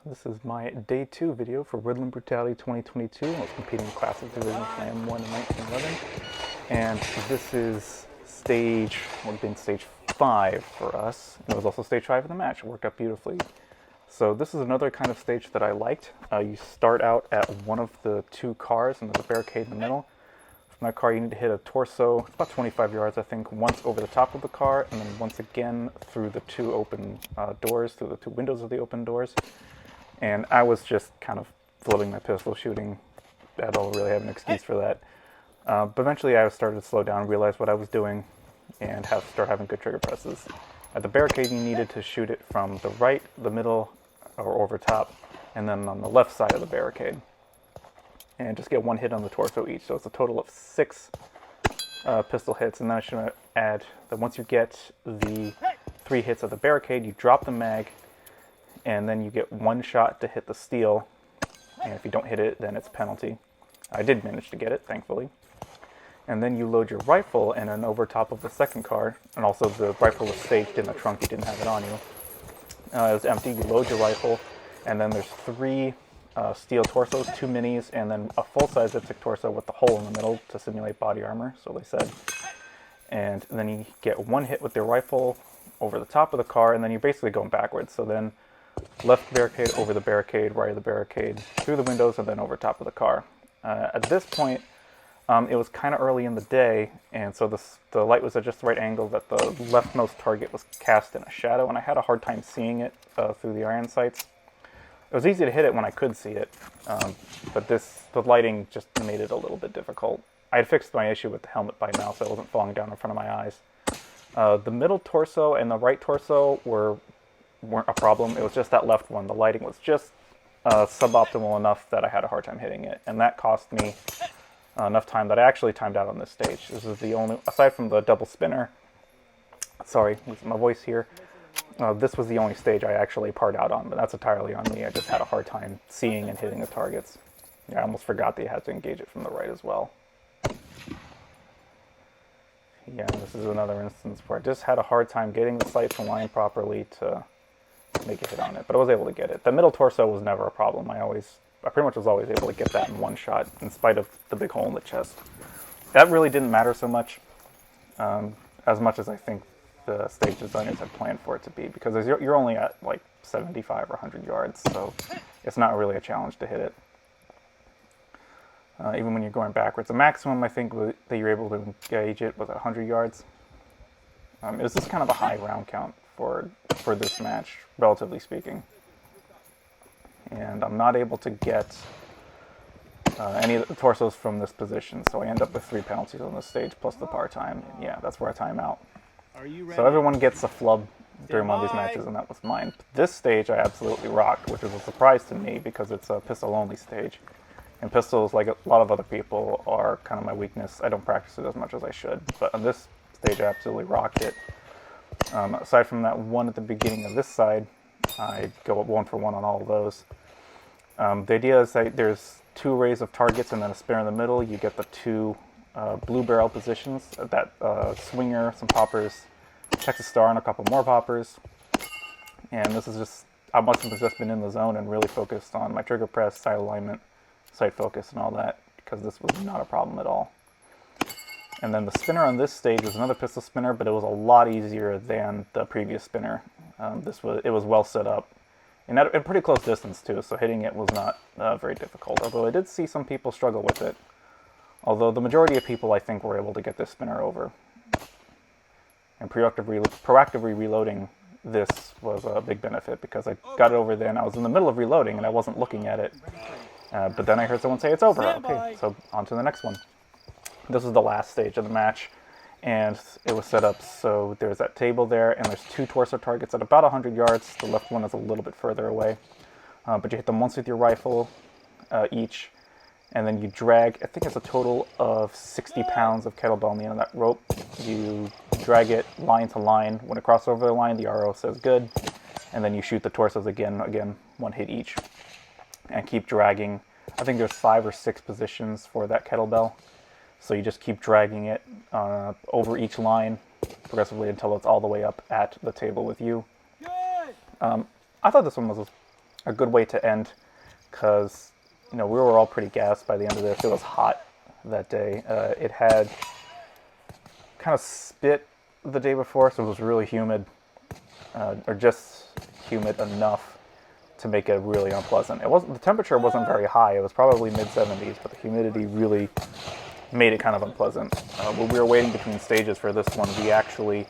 This is my day 2 video for Woodland Brutality 2022. I was competing in Classic Division Slam 1 in 1911. And this is stage, would have been stage 5 for us. And it was also stage 5 of the match. It worked out beautifully. So this is another kind of stage that I liked. You start out at one of the two cars, and there's a barricade in the middle. From that car, you need to hit a torso, about 25 yards, I think, once over the top of the car, and then once again through the two open doors, through the two windows of the open doors. And I was just kind of floating my pistol shooting. I don't really have an excuse for that. But eventually I started to slow down, realize what I was doing, and start having good trigger presses. At the barricade, you needed to shoot it from the right, the middle, or over top, and then on the left side of the barricade. And just get one hit on the torso each. So it's a total of 6 pistol hits. And then I should add that once you get the 3 hits at the barricade, you drop the mag, and then you get 1 shot to hit the steel, and if you don't hit it, then it's penalty. I did manage to get it, thankfully. And then you load your rifle, and then over top of the second car, and also the rifle was staged in the trunk, you didn't have it on you. It was empty, you load your rifle, and then there's 3 steel torsos, 2 minis, and then a full-size dipstick torso with the hole in the middle to simulate body armor, so they said. And then you get 1 hit with your rifle over the top of the car, and then you're basically going backwards. So then left barricade, over the barricade, right of the barricade, through the windows, and then over top of the car. At this point, it was kind of early in the day, and so the light was at just the right angle that the leftmost target was cast in a shadow, and I had a hard time seeing it through the iron sights. It was easy to hit it when I could see it, but the lighting just made it a little bit difficult. I had fixed my issue with the helmet by now, so it wasn't falling down in front of my eyes. The middle torso and the right torso weren't a problem. It was just that left one. The lighting was just suboptimal enough that I had a hard time hitting it, and that cost me enough time that I actually timed out on this stage. This is the only, aside from the double spinner, sorry, losing my voice here, this was the only stage I actually parred out on, but that's entirely on me. I just had a hard time seeing and hitting the targets. Yeah, I almost forgot that you had to engage it from the right as well. Yeah, this is another instance where I just had a hard time getting the sights aligned properly to make a hit on it, but I was able to get it. The middle torso was never a problem. I pretty much was always able to get that in 1 shot, in spite of the big hole in the chest. That really didn't matter so much, as much as I think the stage designers had planned for it to be, because you're only at like 75 or 100 yards, so it's not really a challenge to hit it. Even when you're going backwards. The maximum I think that you're able to engage it was at 100 yards. It was just kind of a high round count for this match, relatively speaking. And I'm not able to get any of the torsos from this position, so I end up with 3 penalties on this stage plus the par time. And yeah, that's where I time out. So everyone gets a flub during one of these matches, and that was mine. This stage I absolutely rocked, which was a surprise to me because it's a pistol-only stage. And pistols, like a lot of other people, are kind of my weakness. I don't practice it as much as I should, but on this stage I absolutely rocked it. Aside from that one at the beginning of this side, I go up 1 for 1 on all of those. The idea is that there's 2 arrays of targets and then a spinner in the middle. You get the 2 blue barrel positions, that swinger, some poppers, Texas Star, and a couple more poppers. And this is just, I must have just been in the zone and really focused on my trigger press, sight alignment, sight focus, and all that, because this was not a problem at all. And then the spinner on this stage was another pistol spinner, but it was a lot easier than the previous spinner. It was well set up, and at a pretty close distance too, so hitting it was not very difficult, although I did see some people struggle with it. Although the majority of people, I think, were able to get this spinner over. And proactively reloading this was a big benefit, because I got it over then. I was in the middle of reloading and I wasn't looking at it. But then I heard someone say it's over. Okay, so on to the next one. This is the last stage of the match, and it was set up so there's that table there, and there's 2 torso targets at about 100 yards. The left one is a little bit further away. But you hit them once with your rifle each, and then you drag, I think it's a total of 60 pounds of kettlebell on the end of that rope. You drag it line to line. When it crosses over the line, the RO says good, and then you shoot the torsos again, 1 hit each. And keep dragging. I think there's 5 or 6 positions for that kettlebell. So you just keep dragging it over each line progressively until it's all the way up at the table with you. I thought this one was a good way to end, because we were all pretty gassed by the end of this. It was hot that day. It had kind of spit the day before, so it was really humid, or just humid enough to make it really unpleasant. The temperature wasn't very high. It was probably mid-70s, but the humidity really made it kind of unpleasant. When we were waiting between stages for this one, we actually,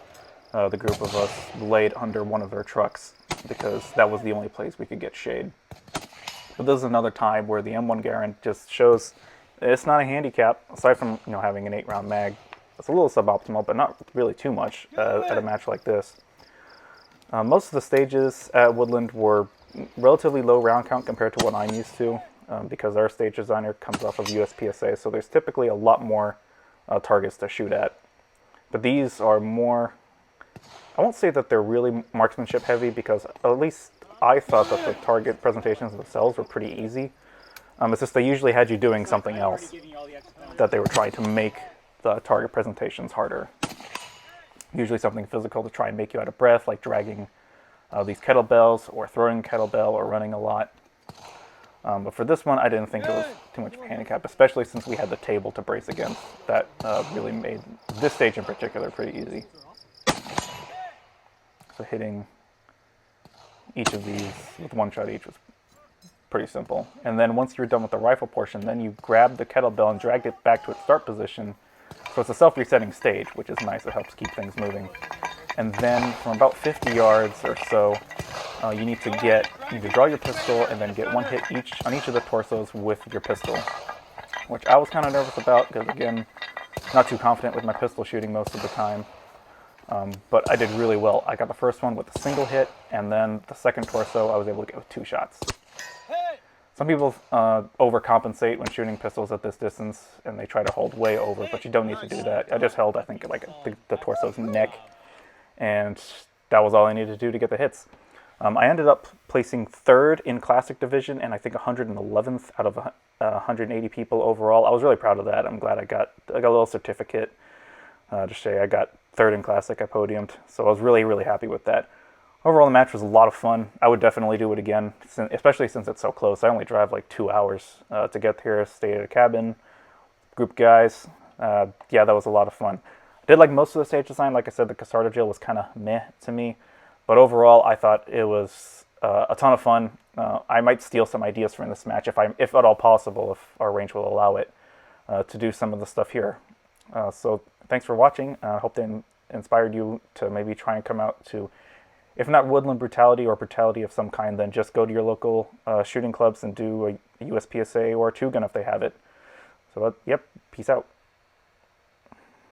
the group of us, laid under one of their trucks because that was the only place we could get shade. But this is another time where the M1 Garand just shows it's not a handicap, aside from having an 8-round mag. It's a little suboptimal, but not really too much at a match like this. Most of the stages at Woodland were relatively low round count compared to what I'm used to, because our stage designer comes off of USPSA, so there's typically a lot more targets to shoot at. But these are more, I won't say that they're really marksmanship heavy, because at least I thought that the target presentations themselves were pretty easy. It's just they usually had you doing something else that they were trying to make the target presentations harder. Usually something physical to try and make you out of breath, like dragging these kettlebells, or throwing a kettlebell, or running a lot. But for this one, I didn't think it was too much of a handicap, especially since we had the table to brace against. That really made this stage in particular pretty easy. So hitting each of these with one shot each was pretty simple. And then once you're done with the rifle portion, then you grab the kettlebell and drag it back to its start position. So it's a self-resetting stage, which is nice. It helps keep things moving. And then from about 50 yards or so, you need to draw your pistol and then get one hit on each of the torsos with your pistol, which I was kind of nervous about because, again, not too confident with my pistol shooting most of the time. But I did really well. I got the first one with a single hit, and then the second torso I was able to get with 2 shots. Some people overcompensate when shooting pistols at this distance, and they try to hold way over, but you don't need to do that. I just held, I think, like the torso's neck, and that was all I needed to do to get the hits. I ended up placing 3rd in Classic Division, and I think 111th out of 180 people overall. I was really proud of that. I'm glad I got a little certificate to say I got 3rd in Classic. I podiumed, so I was really, really happy with that. Overall, the match was a lot of fun. I would definitely do it again, especially since it's so close. I only drive like 2 hours to get here, stay at a cabin, group guys. Yeah, that was a lot of fun. I did like most of the stage design. Like I said, the Casardo drill was kind of meh to me. But overall, I thought it was a ton of fun. I might steal some ideas from this match, if at all possible, if our range will allow it, to do some of the stuff here. So thanks for watching. I hope they inspired you to maybe try and come out to, if not Woodland Brutality or Brutality of some kind, then just go to your local shooting clubs and do a USPSA or a 2-gun if they have it. So, yep, peace out.